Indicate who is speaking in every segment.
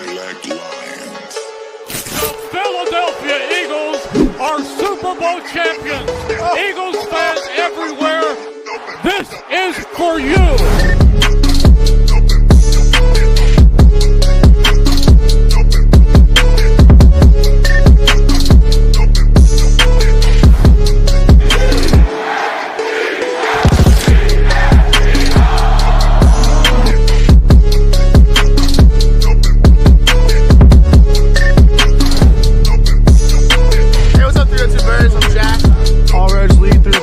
Speaker 1: The Philadelphia Eagles are Super Bowl champions. Eagles fans everywhere, this is for you.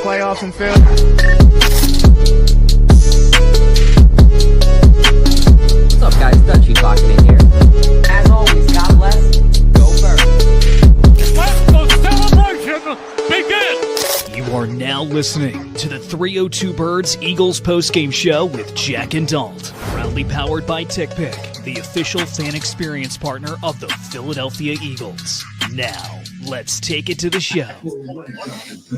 Speaker 2: Playoffs and Phil.
Speaker 3: What's up, guys? Dutchy talking in here. As always, God bless. Go first.
Speaker 1: Let the celebration begin.
Speaker 4: You are now listening to the 302 Birds Eagles postgame show with Jack and Dalt. Proudly powered by TickPick, the official fan experience partner of the Philadelphia Eagles. Now, let's take it to the show.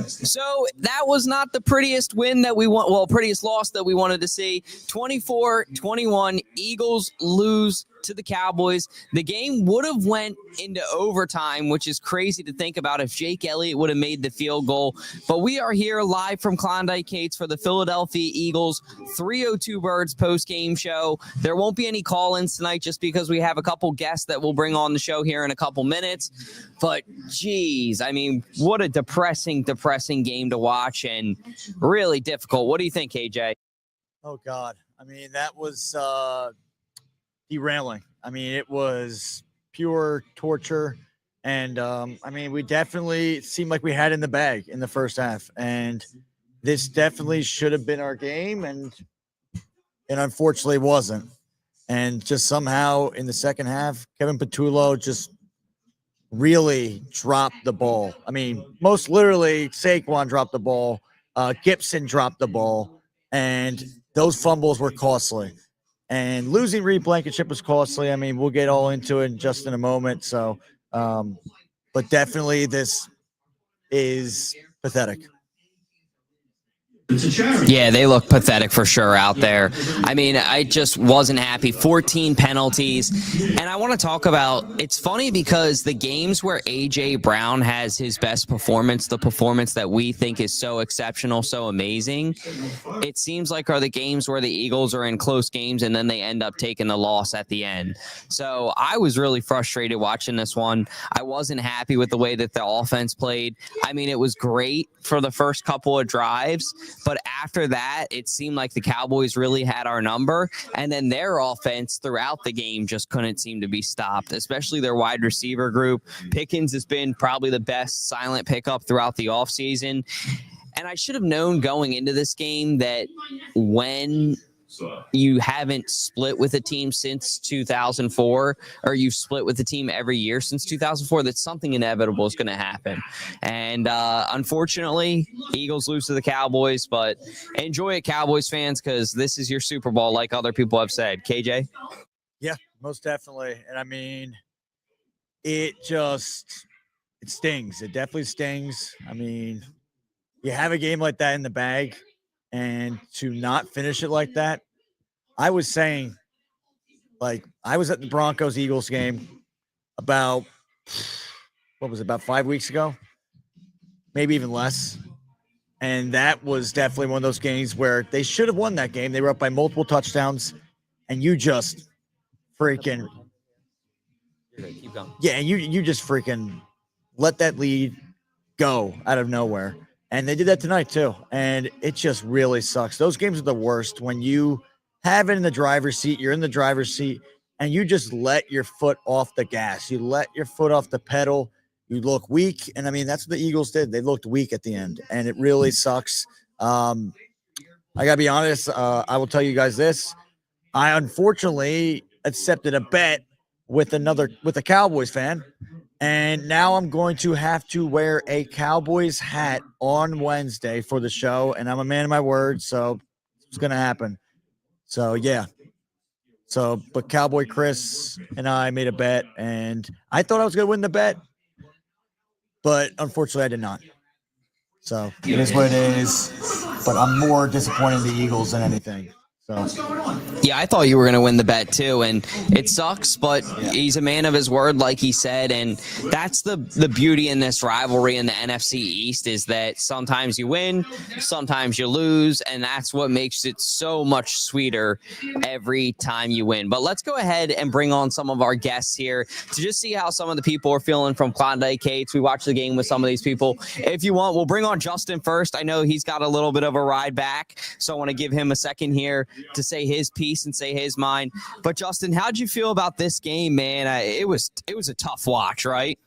Speaker 3: So that was not the prettiest win that we want. Well, prettiest loss that we wanted to see. 24-21, Eagles lose to the Cowboys. The game would have went into overtime, which is crazy to think about if Jake Elliott would have made the field goal. But we are here live from Klondike Kate's for the Philadelphia Eagles 302 Birds post-game show. There won't be any call-ins tonight just because we have a couple guests that we'll bring on the show here in a couple minutes. But, geez, I mean, what a depressing game to watch and really difficult. What do you think, KJ?
Speaker 2: Oh, God. I mean, that was derailing. I mean, it was pure torture. And, I mean, we definitely seemed like we had in the bag in the first half. And this definitely should have been our game. And unfortunately wasn't. And just somehow in the second half, Kevin Patullo just really dropped the ball. I mean, most literally, Saquon dropped the ball. Gibson dropped the ball. And those fumbles were costly. And losing Reed Blankenship was costly. I mean, we'll get all into it just in a moment. So, but definitely this is pathetic.
Speaker 3: Yeah, they look pathetic for sure out there. I mean, I just wasn't happy. 14 penalties. And I want to talk about, it's funny because the games where A.J. Brown has his best performance, the performance that we think is so exceptional, so amazing, it seems like are the games where the Eagles are in close games and then they end up taking the loss at the end. So I was really frustrated watching this one. I wasn't happy with the way that the offense played. I mean, it was great for the first couple of drives. But after that, it seemed like the Cowboys really had our number. And then their offense throughout the game just couldn't seem to be stopped, especially their wide receiver group. Pickens has been probably the best silent pickup throughout the offseason. And I should have known going into this game that when you haven't split with a team since 2004, or you've split with the team every year since 2004, that something inevitable is going to happen. And unfortunately, Eagles lose to the Cowboys, but enjoy it, Cowboys fans, because this is your Super Bowl, like other people have said. KJ?
Speaker 2: Yeah, most definitely. And I mean, it stings. It definitely stings. I mean, you have a game like that in the bag, and to not finish it like that, I was saying, like, I was at the Broncos-Eagles game about 5 weeks ago? Maybe even less. And that was definitely one of those games where they should have won that game. They were up by multiple touchdowns, and you just freaking
Speaker 3: Keep going.
Speaker 2: Yeah, and you just freaking let that lead go out of nowhere. And they did that tonight too. And it just really sucks. Those games are the worst when you have it in the driver's seat, you're in the driver's seat, and you just let your foot off the gas. You let your foot off the pedal. You look weak. And I mean, that's what the Eagles did. They looked weak at the end, and it really sucks. I gotta be honest. I will tell you guys this. I unfortunately accepted a bet with a Cowboys fan. And now I'm going to have to wear a Cowboys hat on Wednesday for the show. And I'm a man of my word, so it's going to happen. So, yeah. So, but Cowboy Chris and I made a bet, and I thought I was going to win the bet. But unfortunately, I did not. So, it is what it is. But I'm more disappointed in the Eagles than anything. So.
Speaker 3: Yeah, I thought you were going to win the bet too, and it sucks, but he's a man of his word, like he said, and that's the beauty in this rivalry in the NFC East is that sometimes you win, sometimes you lose, and that's what makes it so much sweeter every time you win. But let's go ahead and bring on some of our guests here to just see how some of the people are feeling from Klondike Kate. We watched the game with some of these people. If you want, we'll bring on Justin first. I know he's got a little bit of a ride back, so I want to give him a second here to say his piece and say his mind. But Justin, how'd you feel about this game, man? It was a tough watch, right?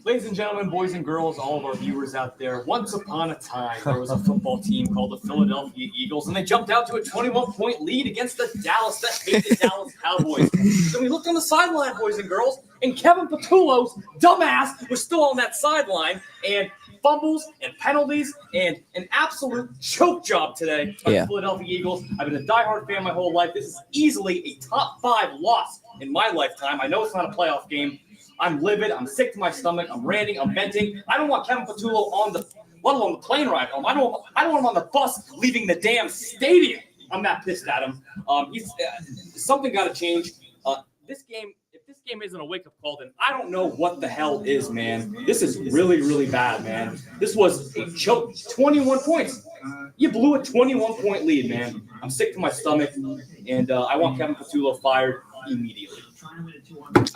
Speaker 5: Ladies and gentlemen, boys and girls, all of our viewers out there, once upon a time, there was a football team called the Philadelphia Eagles, and they jumped out to a 21-point lead against the Dallas Cowboys. Then we looked on the sideline, boys and girls, and Kevin Patullo's dumbass was still on that sideline, and fumbles and penalties and an absolute choke job today by the Philadelphia Eagles. I've been a diehard fan my whole life. This is easily a top 5 loss in my lifetime. I know it's not a playoff game. I'm livid. I'm sick to my stomach. I'm ranting. I'm venting. I don't want Kevin Patullo let alone the plane ride home. I don't want him on the bus leaving the damn stadium. I'm that pissed at him. Something got to change. If this game isn't a wake-up call, then I don't know what the hell is, man. This is really, really bad, man. This was a choke. 21 points. You blew a 21-point lead, man. I'm sick to my stomach, and I want Kevin Patullo fired immediately.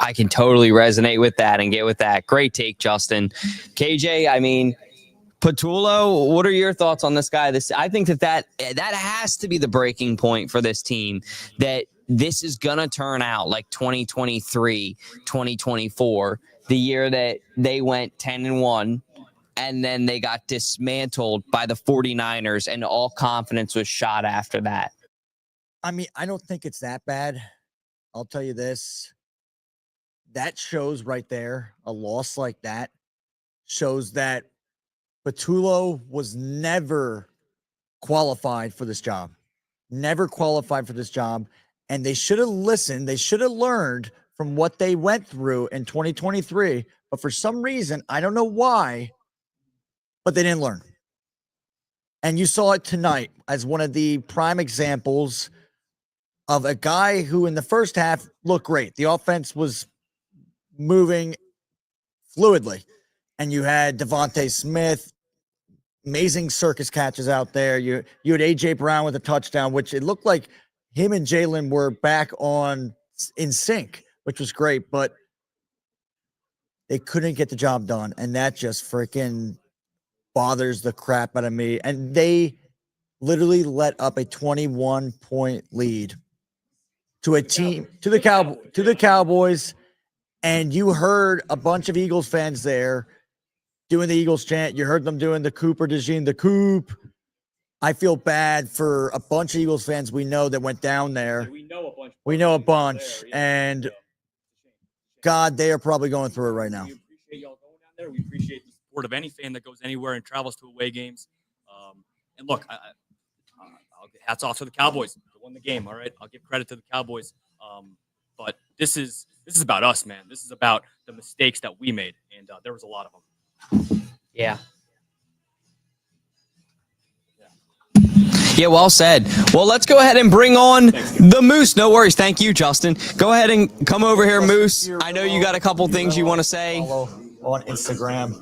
Speaker 3: I can totally resonate with that and get with that. Great take, Justin. KJ, I mean, Patullo, what are your thoughts on this guy? I think that has to be the breaking point for this team, that this is going to turn out like 2023, 2024, the year that they went 10-1, and then they got dismantled by the 49ers, and all confidence was shot after that.
Speaker 2: I mean, I don't think it's that bad. I'll tell you this. That shows right there, a loss like that shows that Patullo was never qualified for this job. Never qualified for this job. And they should have listened. They should have learned from what they went through in 2023. But for some reason, I don't know why, but they didn't learn. And you saw it tonight as one of the prime examples of a guy who in the first half looked great. The offense was moving fluidly. And you had Devontae Smith, amazing circus catches out there. You had A.J. Brown with a touchdown, which it looked like him and Jalen were back in sync, which was great. But they couldn't get the job done. And that just freaking bothers the crap out of me. And they literally let up a 21-point lead to the Cowboys, and you heard a bunch of Eagles fans there doing the Eagles chant. You heard them doing the Cooper DeJean, the Coop. I feel bad for a bunch of Eagles fans we know that went down there. We know a bunch, and God, they are probably going through it right now.
Speaker 5: We appreciate y'all going down there. We appreciate the support of any fan that goes anywhere and travels to away games. And look, I'll get hats off to the Cowboys. They won the game, all right? I'll give credit to the Cowboys. But this is about us, man. This is about the mistakes that we made, and there was a lot of them.
Speaker 3: Yeah. Yeah, well said. Well, let's go ahead and bring on the Moose. No worries. Thank you, Justin. Go ahead and come over here, Moose. I know you got a couple things you want to say.
Speaker 2: Follow on Instagram.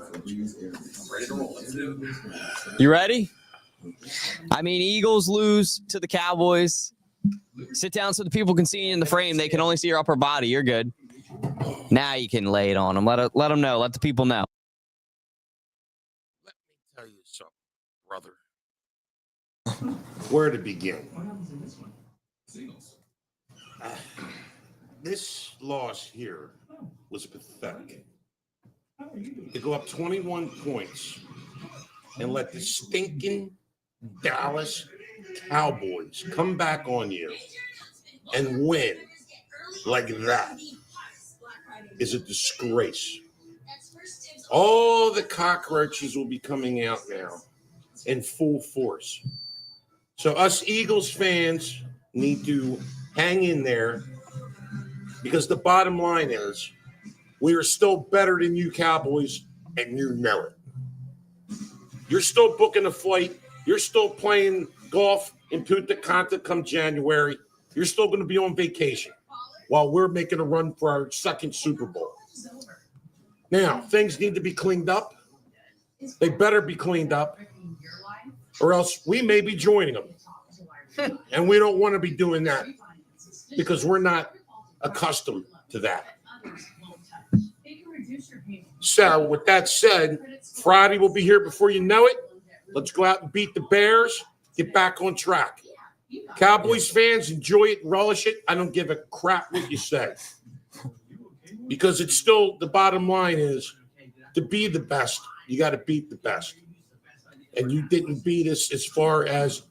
Speaker 3: You ready? I mean, Eagles lose to the Cowboys. Sit down so the people can see you in the frame. They can only see your upper body. You're good. Now you can lay it on them. Let them know. Let the people know.
Speaker 6: Let me tell you something, brother. Where to begin? This loss here was pathetic. To go up 21 points and let the stinking Dallas Cowboys come back on you and win like that is a disgrace. All the cockroaches will be coming out now in full force. So us Eagles fans need to hang in there, because the bottom line is we are still better than you Cowboys, and you know it. You're still booking a flight. You're still going golf in Punta Cana come January. You're still going to be on vacation while we're making a run for our second Super Bowl. Now, things need to be cleaned up. They better be cleaned up, or else we may be joining them. And we don't want to be doing that because we're not accustomed to that. So, with that said, Friday will be here before you know it. Let's go out and beat the Bears, get back on track. Cowboys fans, enjoy it, relish it. I don't give a crap what you say. Because it's still, the bottom line is, to be the best, you got to beat the best. And you didn't beat us as far as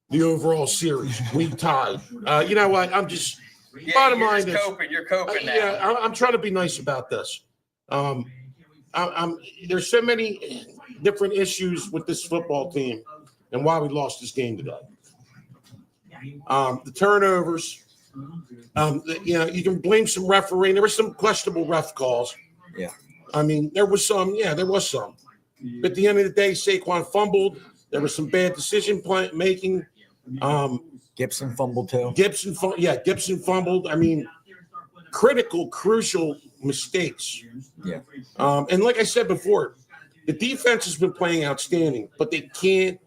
Speaker 6: the overall series. We tied. You know what? I'm just, bottom line is.
Speaker 3: You're coping now.
Speaker 6: Yeah, I'm trying to be nice about this. There's so many different issues with this football team and why we lost this game today. The turnovers, you can blame some refereeing. There were some questionable ref calls.
Speaker 2: Yeah.
Speaker 6: I mean, there was some. But at the end of the day, Saquon fumbled. There was some bad decision making.
Speaker 2: Gibson fumbled too.
Speaker 6: Gibson fumbled. I mean, critical, crucial mistakes.
Speaker 2: Yeah.
Speaker 6: And like I said before, the defense has been playing outstanding, but they can't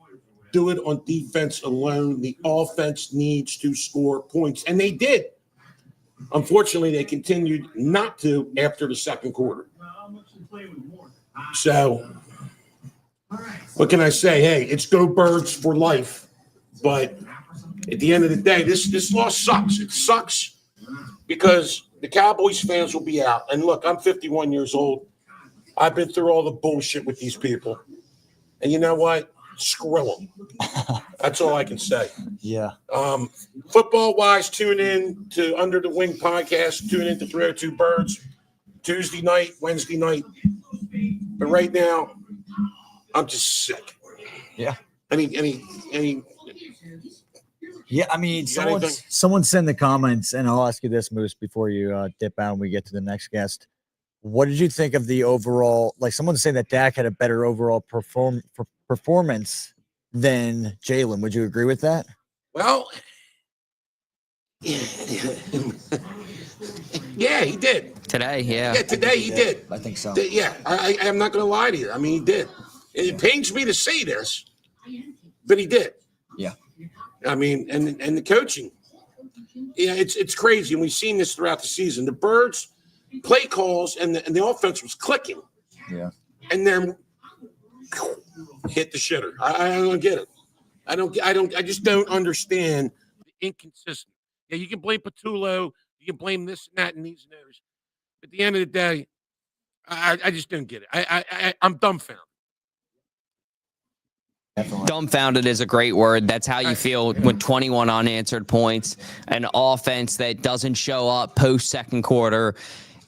Speaker 6: do it on defense alone. The offense needs to score points, and they did. Unfortunately, they continued not to after the second quarter. So, what can I say? Hey, it's go Birds for life. But at the end of the day, this loss sucks. It sucks because the Cowboys fans will be out. And look, I'm 51 years old. I've been through all the bullshit with these people. And you know what? Screw them. That's all I can say.
Speaker 2: Yeah.
Speaker 6: Football-wise, tune in to Under the Wing podcast. Tune in to 302 Birds. Tuesday night, Wednesday night. But right now, I'm just sick.
Speaker 2: Yeah.
Speaker 6: Any
Speaker 2: Yeah, I mean,
Speaker 6: got anything?
Speaker 2: someone send the comments, and I'll ask you this, Moose, before you dip out and we get to the next guest. What did you think of the overall? Like, someone's saying that Dak had a better overall performance than Jalen. Would you agree with that?
Speaker 6: Well, yeah, he did.
Speaker 3: Today, yeah.
Speaker 6: Yeah, today he did.
Speaker 2: I think so.
Speaker 6: Yeah, I'm not going to lie to you. I mean, he did. It pains me to say this, but he did.
Speaker 2: Yeah.
Speaker 6: I mean, and the coaching, yeah, it's crazy, and we've seen this throughout the season. The Birds play calls and the offense was clicking.
Speaker 2: Yeah.
Speaker 6: And then hit the shitter. I don't get it. I just don't understand the inconsistency. Yeah, you can blame Patullo, you can blame this and that and these and those. But at the end of the day, I just don't get it. I'm dumbfounded.
Speaker 2: Definitely.
Speaker 3: Dumbfounded is a great word. That's how you feel with 21 unanswered points, an offense that doesn't show up post second quarter.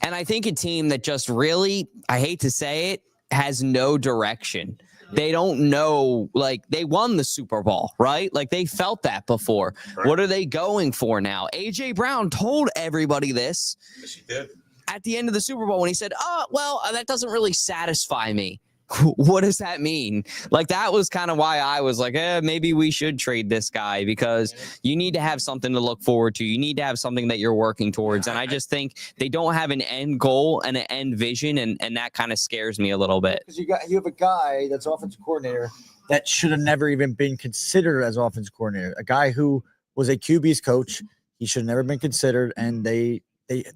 Speaker 3: And I think a team that just really, I hate to say it, has no direction. They don't know, like, they won the Super Bowl, right? Like, they felt that before. Right. What are they going for now? A.J. Brown told everybody this.
Speaker 6: Yes, he did.
Speaker 3: At the end of the Super Bowl when he said, that doesn't really satisfy me. What does that mean? Like, that was kind of why I was like, maybe we should trade this guy, because you need to have something to look forward to. You need to have something that you're working towards. And I just think they don't have an end goal and an end vision. And that kind of scares me a little bit.
Speaker 2: Because you have a guy that's offensive coordinator that should have never even been considered as offensive coordinator. A guy who was a QB's coach. He should have never been considered. And they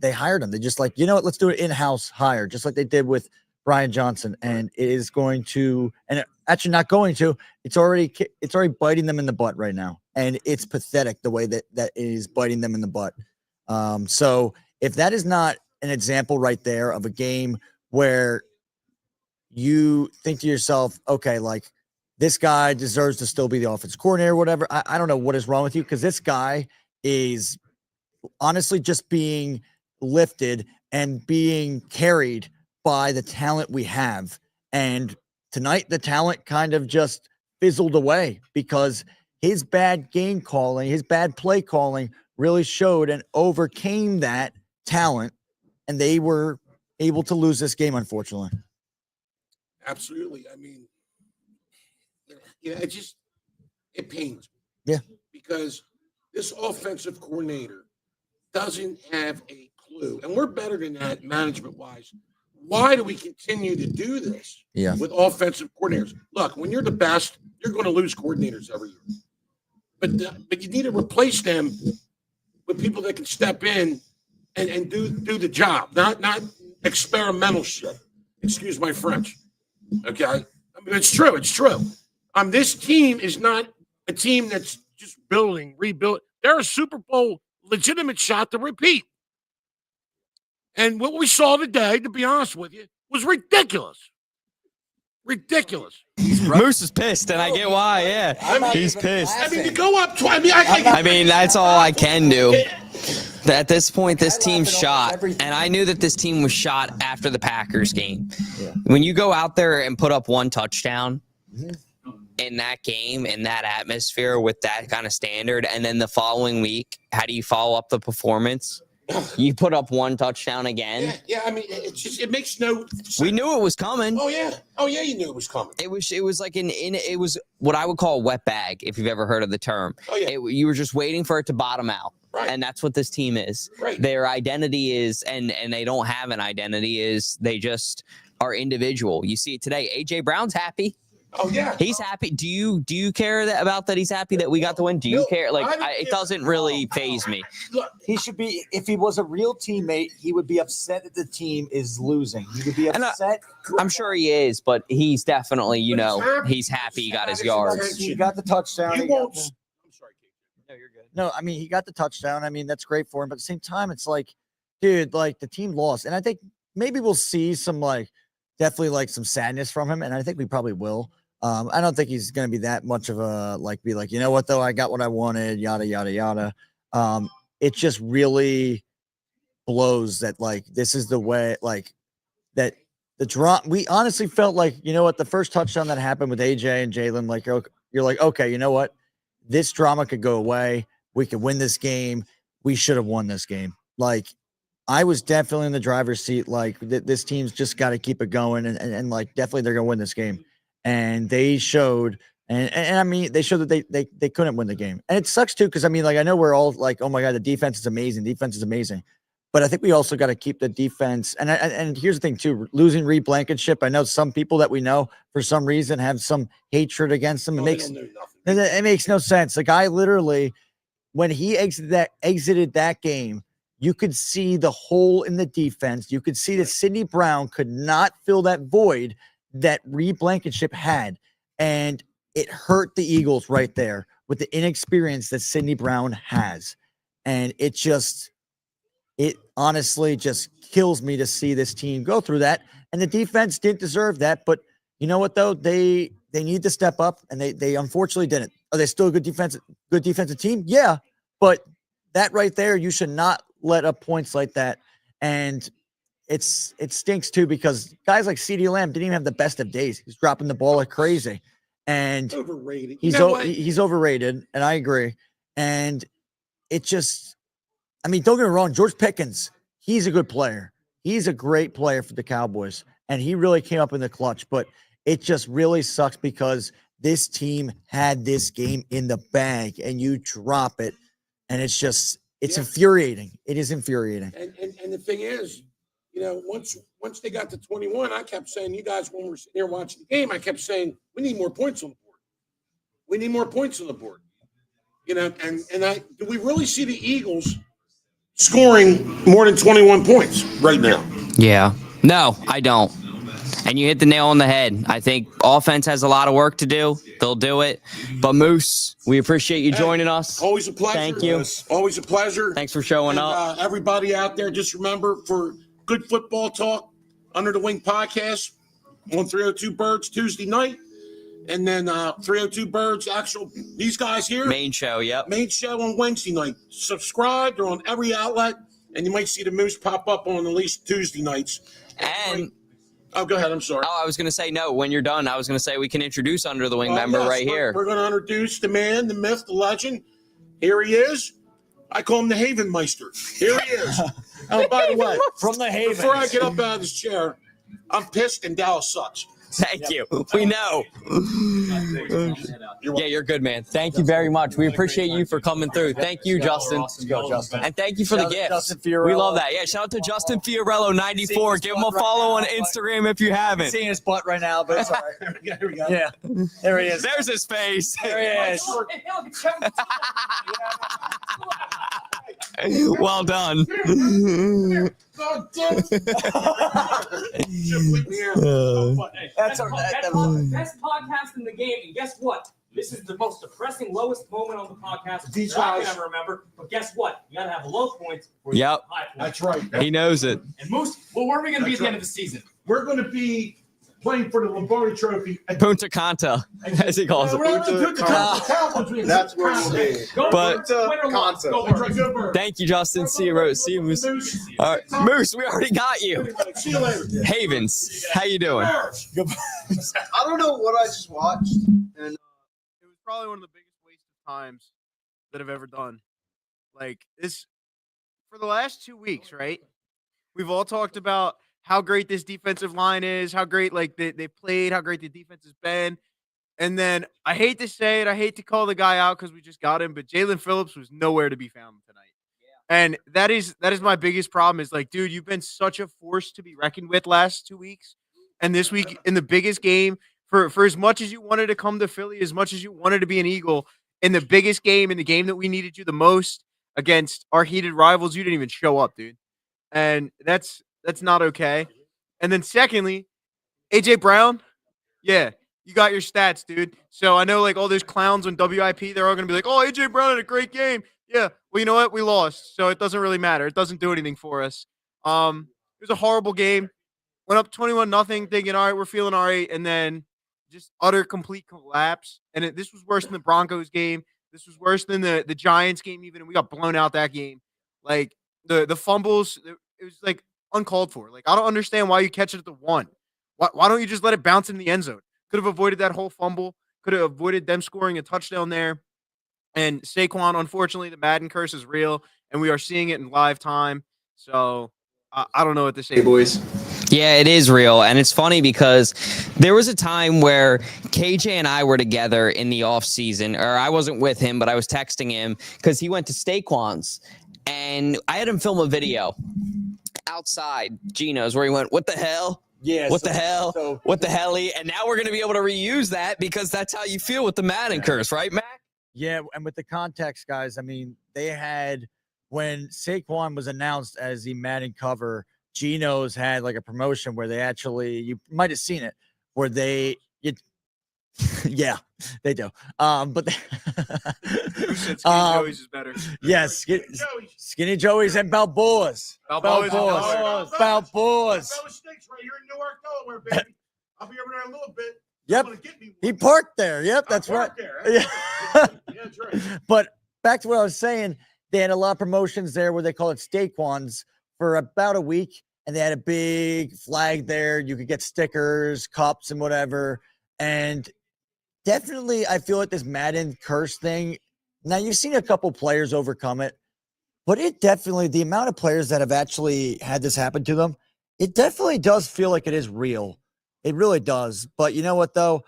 Speaker 2: hired him. They just like, you know what, let's do it in-house hire, just like they did with Brian Johnson, and it is going to, and actually not going to, it's already biting them in the butt right now. And it's pathetic the way that is biting them in the butt. So if that is not an example right there of a game where you think to yourself, okay, like, this guy deserves to still be the offense coordinator or whatever. I don't know what is wrong with you, because this guy is honestly just being lifted and being carried by the talent we have. And tonight, the talent kind of just fizzled away because his bad game calling, his bad play calling really showed and overcame that talent. And they were able to lose this game,
Speaker 6: it pains
Speaker 2: me. Yeah.
Speaker 6: Because this offensive coordinator doesn't have a clue, and we're better than that management-wise. Why do we continue to do this with offensive coordinators? Look, when you're the best, you're going to lose coordinators every year. But you need to replace them with people that can step in and do the job, not experimental shit. Excuse my French. Okay? I mean, it's true. It's true. This team is not a team that's just rebuild. They're a Super Bowl legitimate shot to repeat. And what we saw today, to be honest with you, was ridiculous. Ridiculous.
Speaker 3: Moose is pissed, and I get why. Yeah, he's pissed.
Speaker 6: I mean, to go up.
Speaker 3: I mean, that's all I can do. At this point, this team's shot, and I knew that this team was shot after the Packers game. Yeah. When you go out there and put up one touchdown in that game, in that atmosphere, with that kind of standard, and then the following week, how do you follow up the performance? You put up one touchdown again.
Speaker 6: Yeah. I mean, it makes no sense.
Speaker 3: We knew it was coming.
Speaker 6: Oh yeah, you knew it was coming.
Speaker 3: It was like it was what I would call a wet bag, if you've ever heard of the term.
Speaker 6: Oh yeah.
Speaker 3: You were just waiting for it to bottom out.
Speaker 6: Right.
Speaker 3: And that's what this team is.
Speaker 6: Right.
Speaker 3: Their identity is, and they don't have an identity, is they just are individual. You see it today. AJ Brown's happy.
Speaker 6: Oh yeah,
Speaker 3: he's happy. Do you care about that? He's happy that we got the win. Do you care? Like, it doesn't really faze me.
Speaker 2: Look, he should be. If he was a real teammate, he would be upset that the team is losing. He would be upset.
Speaker 3: I'm sure he is, but he's definitely, he's happy he got his yards.
Speaker 2: He got the touchdown.
Speaker 6: I'm sorry, Kate.
Speaker 2: No, you're good. No, I mean, he got the touchdown. I mean, that's great for him. But at the same time, it's like, dude, like the team lost, and I think maybe we'll see some definitely some sadness from him, and I think we probably will. I don't think he's going to be that much of a be like, you know what, though, I got what I wanted, yada, yada, yada. It just really blows that, this is the way, that the draw. We honestly felt like, you know what, the first touchdown that happened with AJ and Jalen, you're like, okay, you know what, this drama could go away. We could win this game. We should have won this game. I was definitely in the driver's seat. This team's just got to keep it going. And definitely they're going to win this game. And they showed, and I mean, they showed that they couldn't win the game. And it sucks too, because I mean, I know we're all like, oh my God, the defense is amazing. Defense is amazing. But I think we also got to keep the defense. And here's the thing too, losing Reed Blankenship. I know some people that we know for some reason have some hatred against him. It makes no sense. The guy literally, when he exited that game, you could see the hole in the defense. You could see that Sidney Brown could not fill that void that Reed Blankenship had, and it hurt the Eagles right there with the inexperience that Sidney Brown has. And it honestly just kills me to see this team go through that. And the defense didn't deserve that, but you know what though? They need to step up, and they unfortunately didn't. Are they still a good defensive team? Yeah, but that right there, you should not let up points like that. And it stinks too, because guys like CeeDee Lamb didn't even have the best of days. He's dropping the ball like crazy, and
Speaker 6: overrated.
Speaker 2: He's overrated, and I agree. And it just, I mean, don't get me wrong, George Pickens, he's a good player. He's a great player for the Cowboys, and he really came up in the clutch. But it just really sucks because this team had this game in the bag, and you drop it, and it's infuriating. It is infuriating.
Speaker 6: And the thing is, once they got to 21, I kept saying, you guys, when we're sitting here watching the game, I kept saying, we need more points on the board. We need more points on the board. Do we really see the Eagles scoring more than 21 points right now?
Speaker 3: Yeah. No, I don't. And you hit the nail on the head. I think offense has a lot of work to do. They'll do it. But Moose, we appreciate you joining us.
Speaker 6: Always a pleasure.
Speaker 3: Thank you.
Speaker 6: Always a pleasure.
Speaker 3: Thanks for showing up.
Speaker 6: Everybody out there, just remember, for good football talk, Under the Wing podcast on 302 Birds Tuesday night. And then 302 Birds, these guys here.
Speaker 3: Main show, yep.
Speaker 6: Main show on Wednesday night. Subscribe. They're on every outlet. And you might see the Moose pop up on at least Tuesday nights.
Speaker 3: And
Speaker 6: go ahead. I'm sorry.
Speaker 3: I was going to say, no, when you're done, I was going to say we can introduce Under the Wing member right here.
Speaker 6: We're going to introduce the man, the myth, the legend. Here he is. I call him the Havenmeister. Here he is. Oh, by the way,
Speaker 2: from the Haven.
Speaker 6: Before I get up out of this chair, I'm pissed and Dallas sucks.
Speaker 3: Thank you. We know. Yeah, you're good, man. Thank you very much. We appreciate you for coming through. Thank you, Justin.
Speaker 2: Let's go, Justin.
Speaker 3: And thank you for the
Speaker 2: Shout out
Speaker 3: gifts.
Speaker 2: Justin Fiorello.
Speaker 3: We love that. Yeah, shout out to Justin Fiorello 94. Give him a follow on Instagram if you haven't.
Speaker 2: Seeing his butt right now, but it's all right. Here we go. Yeah, there he is.
Speaker 3: There's his face.
Speaker 2: There he is.
Speaker 3: Well done.
Speaker 2: That's
Speaker 5: the best podcast in the game, and guess what? This is the most depressing, lowest moment on the podcast that I can ever remember. But guess what? You gotta have low points.
Speaker 3: Yep.
Speaker 5: High points.
Speaker 6: That's right.
Speaker 3: He knows it.
Speaker 5: And Moose, well, where are we gonna be at the end of the season?
Speaker 6: We're going to be playing for the Lombardi Trophy.
Speaker 3: Punta Canta, as he calls it.
Speaker 6: That's where we'll be.
Speaker 3: But
Speaker 6: Go Birds.
Speaker 3: thank you, Justin. See you, Rose. See you, Moose. All right, Moose, we already got you.
Speaker 6: See you later.
Speaker 3: Havens, how you doing?
Speaker 7: I don't know what I just watched, and it was probably one of the biggest waste of times that I've ever done. Like this, for the last 2 weeks, right? We've all talked about how great this defensive line is, how great like they played, how great the defense has been. And then I hate to say it, I hate to call the guy out because we just got him, but Jalen Phillips was nowhere to be found tonight. Yeah. And that is my biggest problem is like, dude, you've been such a force to be reckoned with last 2 weeks. And this week in the biggest game, for as much as you wanted to come to Philly, as much as you wanted to be an Eagle, in the biggest game, in the game that we needed you the most against our heated rivals, you didn't even show up, dude. And that's not okay. And then secondly, AJ Brown, yeah, you got your stats, dude. So I know like all those clowns on WIP, they're all going to be like, oh, AJ Brown had a great game. Yeah, well, you know what? We lost, so it doesn't really matter. It doesn't do anything for us. It was a horrible game. Went up 21-0, thinking, all right, we're feeling all right, and then just utter complete collapse. And this was worse than the Broncos game. This was worse than the Giants game even, and we got blown out that game. Like the fumbles, it was like uncalled for. Like I don't understand why you catch it at the 1. Why don't you just let it bounce in the end zone? Could have avoided that whole fumble. Could have avoided them scoring a touchdown there. And Saquon, unfortunately, the Madden curse is real, and we are seeing it in live time. So I don't know what to say, boys.
Speaker 3: Yeah, it is real. And it's funny because there was a time where KJ and I were together in the off season, or I wasn't with him, but I was texting him because he went to Saquon's, and I had him film a video outside Gino's where he went, what the hell?
Speaker 2: Yeah.
Speaker 3: What the hell? What the hell? And now we're going to be able to reuse that because that's how you feel with the Madden curse, right, Mac?
Speaker 2: Yeah, and with the context, guys, I mean, they had, when Saquon was announced as the Madden cover, Geno's had like a promotion where they actually, you might have seen it, where yeah, they do. But
Speaker 7: Skinny Joey's is better.
Speaker 2: Yes, Skinny Joey's and Balboa's.
Speaker 7: Balboa's.
Speaker 2: Balboa's.
Speaker 6: Bella Stakes right here in Newark, Delaware, baby. I'll be over there in a little bit.
Speaker 2: Yep. He parked there. Yep, that's right. Yeah.
Speaker 6: That's right.
Speaker 2: But back to what I was saying, they had a lot of promotions there where they call it Steakwans for about a week, and they had a big flag there. You could get stickers, cups, and whatever. And definitely, I feel like this Madden curse thing. Now, you've seen a couple players overcome it, but it definitely, the amount of players that have actually had this happen to them, it definitely does feel like it is real. It really does. But you know what, though?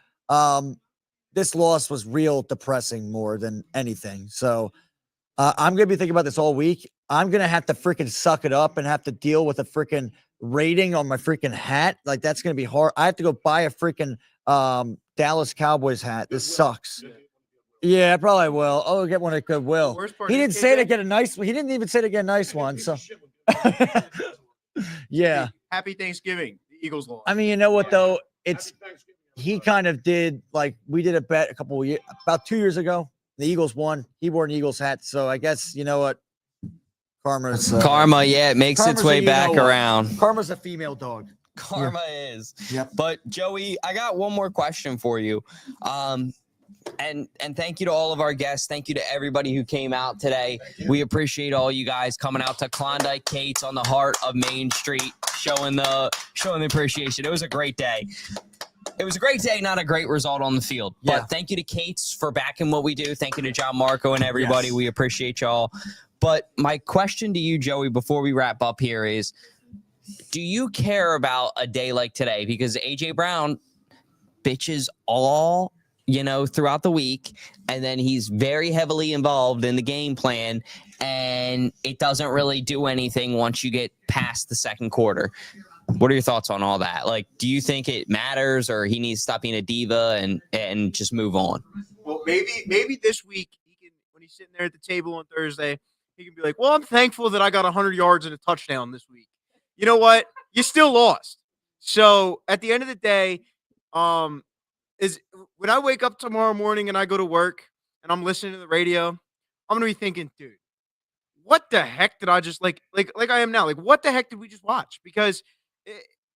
Speaker 2: This loss was real depressing more than anything. So I'm going to be thinking about this all week. I'm going to have to freaking suck it up and have to deal with a freaking rating on my freaking hat. Like, that's going to be hard. I have to go buy a freaking Dallas Cowboys hat. This sucks. Yeah, I probably will. Oh, get one at Goodwill. He didn't say to get a nice one. He didn't even say to get a nice one. So, yeah.
Speaker 7: Happy Thanksgiving. The Eagles lost.
Speaker 2: I mean, you know what, though? He kind of did, like, we did a bet about 2 years ago. The Eagles won. He wore an Eagles hat. So I guess, you know what?
Speaker 3: Karma, yeah, it makes its way back around.
Speaker 2: Karma's a female dog.
Speaker 3: Karma is.
Speaker 2: Yep.
Speaker 3: But Joey, I got one more question for you. And thank you to all of our guests. Thank you to everybody who came out today. We appreciate all you guys coming out to Klondike Kate's on the heart of Main Street, showing the appreciation. It was a great day. It was a great day, not a great result on the field.
Speaker 2: Yeah.
Speaker 3: But thank you to Kate's for backing what we do. Thank you to John Marco and everybody. Yes. We appreciate y'all. But my question to you, Joey, before we wrap up here is, do you care about a day like today? Because A.J. Brown bitches all, throughout the week, and then he's very heavily involved in the game plan, and it doesn't really do anything once you get past the second quarter. What are your thoughts on all that? Like, do you think it matters, or he needs to stop being a diva and just move on?
Speaker 7: Well, maybe this week he can, when he's sitting there at the table on Thursday, he can be like, "Well, I'm thankful that I got 100 yards and a touchdown this week." You know what? You still lost. So at the end of the day, is when I wake up tomorrow morning and I go to work and I'm listening to the radio, I'm gonna be thinking, dude, what the heck did I just like I am now? Like, what the heck did we just watch? Because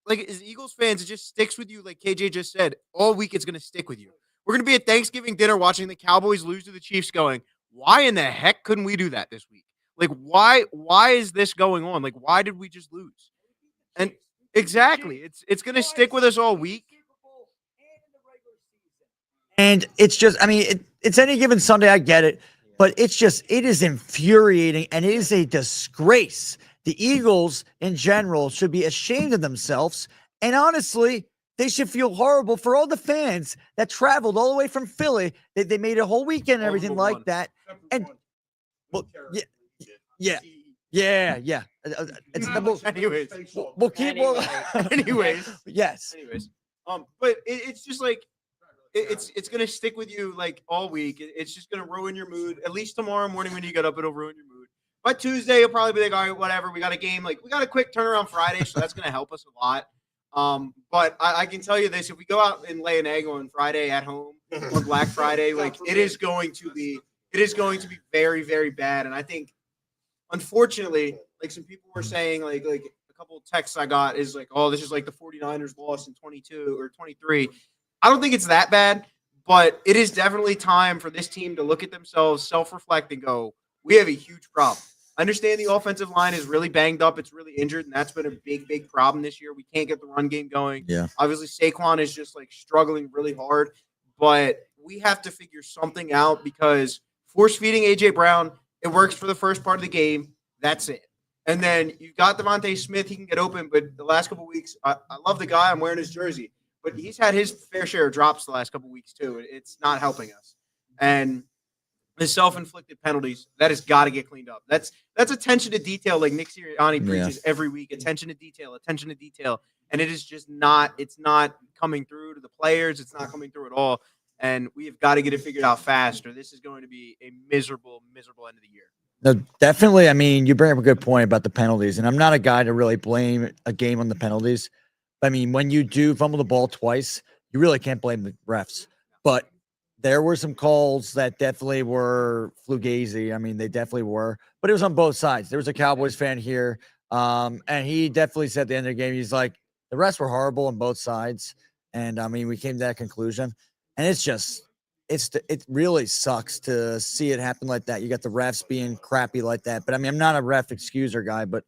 Speaker 7: as Eagles fans, it just sticks with you. Like KJ just said, all week it's gonna stick with you. We're gonna be at Thanksgiving dinner watching the Cowboys lose to the Chiefs, going, why in the heck couldn't we do that this week? Like, why is this going on? Like, why did we just lose? And exactly, it's gonna stick with us all week.
Speaker 2: And it's just, it's any given Sunday. I get it, but it is infuriating, and it is a disgrace. The Eagles in general should be ashamed of themselves. And honestly, they should feel horrible for all the fans that traveled all the way from Philly. They made a whole weekend and everything like that. And well, yeah. It's
Speaker 7: Anyways,
Speaker 2: we'll keep.
Speaker 7: Anyways,
Speaker 2: yes.
Speaker 7: Anyways, but it's just like it's gonna stick with you like all week. It's just gonna ruin your mood. At least tomorrow morning when you get up, it'll ruin your mood. By Tuesday, you'll probably be like, all right, whatever. We got a game. Like, we got a quick turnaround Friday, so that's gonna help us a lot. But I can tell you this: if we go out and lay an egg on Friday at home on Black Friday, like it is going to be very, very bad. And I think, unfortunately, like some people were saying, like a couple of texts I got is like, oh, this is like the 49ers lost in 22 or 23. I don't think it's that bad, but it is definitely time for this team to look at themselves, self-reflect, and go, we have a huge problem. I understand the offensive line is really banged up. It's really injured, and that's been a big, big problem this year. We can't get the run game going.
Speaker 2: Yeah.
Speaker 7: Obviously, Saquon is just like struggling really hard, but we have to figure something out because force-feeding A.J. Brown, it works for the first part of the game. That's it. And then you've got Devontae Smith. He can get open, but the last couple of weeks, I love the guy. I'm wearing his jersey. But he's had his fair share of drops the last couple of weeks, too. It's not helping us. And the self-inflicted penalties, that has got to get cleaned up. That's attention to detail like Nick Sirianni preaches every week. Attention to detail. And it is just not – it's not coming through to the players. It's not coming through at all. And we have got to get it figured out fast, or this is going to be a miserable, miserable end of the year.
Speaker 2: No, definitely. You bring up a good point about the penalties, and I'm not a guy to really blame a game on the penalties. When you do fumble the ball twice, you really can't blame the refs. But there were some calls that definitely were fugazi. They definitely were. But it was on both sides. There was a Cowboys fan here, and he definitely said at the end of the game, he's like, the refs were horrible on both sides. And, we came to that conclusion. And it really sucks to see it happen like that. You got the refs being crappy like that. But, I'm not a ref excuser guy, but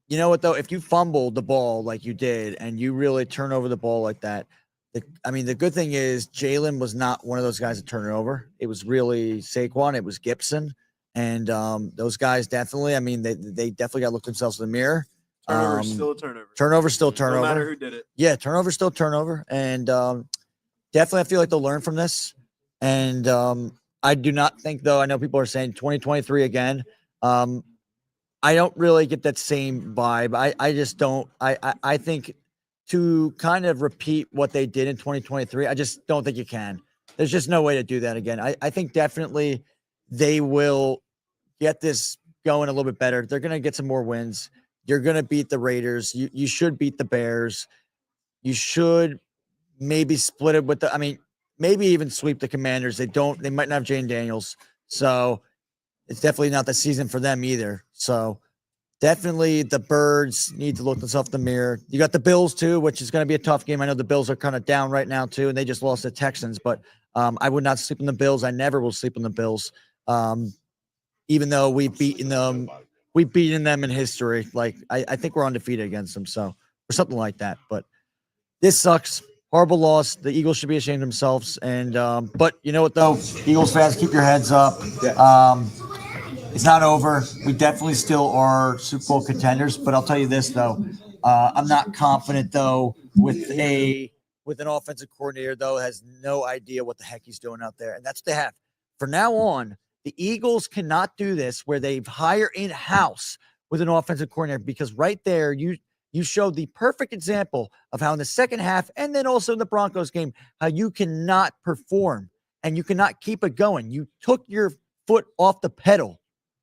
Speaker 2: you know what, though? If you fumble the ball like you did and you really turn over the ball like that, the good thing is Jalen was not one of those guys to turn it over. It was really Saquon. It was Gibson. And those guys definitely, they definitely got to look themselves in the mirror.
Speaker 7: Turnover still a turnover.
Speaker 2: Turnover still turnover.
Speaker 7: No matter who did it.
Speaker 2: Yeah, turnover still turnover. And definitely I feel like they'll learn from this. And I do not think, though, I know people are saying 2023 again. I don't really get that same vibe. I just don't. I think to kind of repeat what they did in 2023, I just don't think you can. There's just no way to do that again. I think definitely they will get this going a little bit better. They're going to get some more wins. You're going to beat the Raiders. You should beat the Bears. You should maybe split it with maybe even sweep the Commanders. They might not have Jane Daniels. So it's definitely not the season for them either. So definitely the Birds need to look themselves in the mirror. You got the Bills too, which is going to be a tough game. I know the Bills are kind of down right now too, and they just lost the Texans, but I would not sleep on the Bills. I never will sleep on the Bills. Even though we've beaten them in history. Like I think we're undefeated against them. So, or something like that, but this sucks. Horrible loss. The Eagles should be ashamed of themselves. And but you know what though? Eagles fans, keep your heads up. It's not over. We definitely still are Super Bowl contenders. But I'll tell you this though. I'm not confident though with a with an offensive coordinator, though, has no idea what the heck he's doing out there. And that's what they have. For now on, the Eagles cannot do this where they hire in-house with an offensive coordinator, because right there, you showed the perfect example of how in the second half, and then also in the Broncos game, how you cannot perform and you cannot keep it going. You took your foot off the pedal.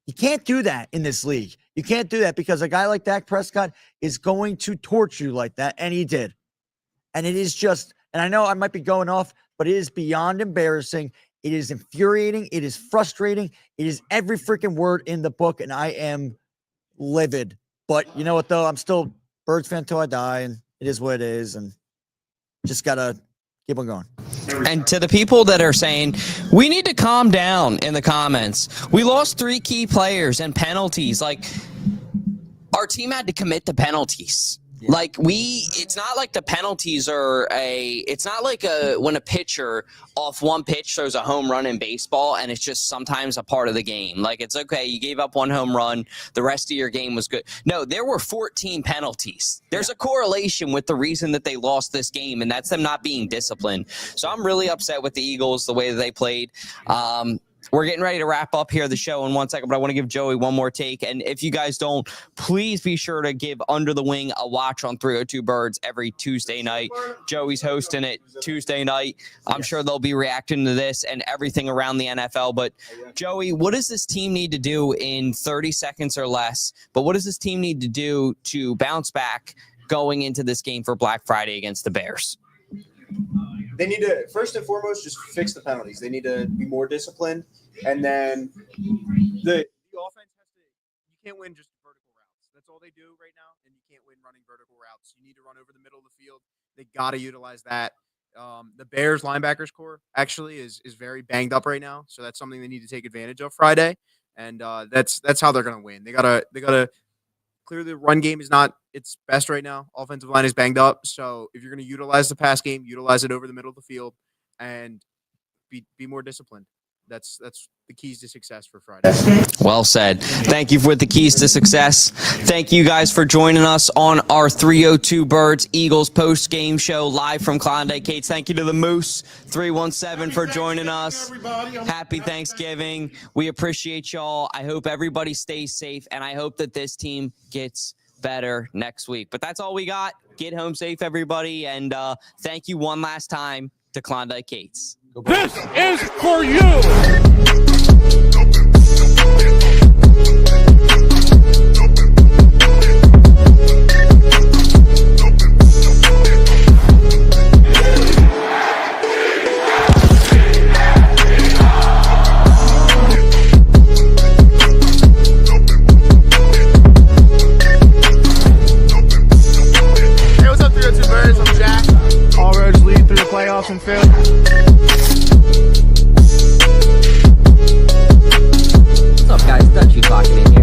Speaker 2: You can't do that in this league. You can't do that because a guy like Dak Prescott is going to torture you like that, and he did. And it is just, and I know I might be going off, but it is beyond embarrassing. It is infuriating. It is frustrating. It is every freaking word in the book, and I am livid. But you know what, though? I'm still Birds fan till I die, and it is what it is, and just got to keep on going.
Speaker 3: And to the people that are saying, we need to calm down in the comments. We lost 3 key players and penalties. Like, our team had to commit the penalties. Yeah. Like, it's not like the penalties are it's not like when a pitcher off one pitch throws a home run in baseball and it's just sometimes a part of the game. Like, it's okay, you gave up 1 home run, the rest of your game was good. No, there were 14 penalties. There's a correlation with the reason that they lost this game, and that's them not being disciplined. So I'm really upset with the Eagles, the way that they played. We're getting ready to wrap up here the show in 1 second, but I want to give Joey one more take. And if you guys don't, please be sure to give Under the Wing a watch on 302 Birds every Tuesday night. Joey's hosting it Tuesday night. I'm sure they'll be reacting to this and everything around the NFL. But, Joey, what does this team need to do in 30 seconds or less? But what does this team need to do to bounce back going into this game for Black Friday against the Bears?
Speaker 7: They need to, first and foremost, just fix the penalties. They need to be more disciplined. And then the offense has to, you can't win just vertical routes. That's all they do right now. And you can't win running vertical routes. You need to run over the middle of the field. They got to utilize that. The Bears linebackers core actually is very banged up right now. So that's something they need to take advantage of Friday. And that's how they're going to win. They gotta clearly the run game is not its best right now. Offensive line is banged up. So if you're going to utilize the pass game, utilize it over the middle of the field and be more disciplined. That's the keys to success for Friday.
Speaker 3: Well said. Thank you for the keys to success. Thank you guys for joining us on our 302 Birds Eagles post-game show live from Klondike Kate. Thank you to the Moose 317 for joining us. Happy Thanksgiving. We appreciate y'all. I hope everybody stays safe, and I hope that this team gets better next week. But that's all we got. Get home safe, everybody, and thank you one last time to Klondike Kates.
Speaker 1: This is for you.
Speaker 7: Hey, what's up, 302 Birds? I'm Jack. All roads lead through the playoffs and Phil.
Speaker 3: What's up, guys? Dutchy clocking in here.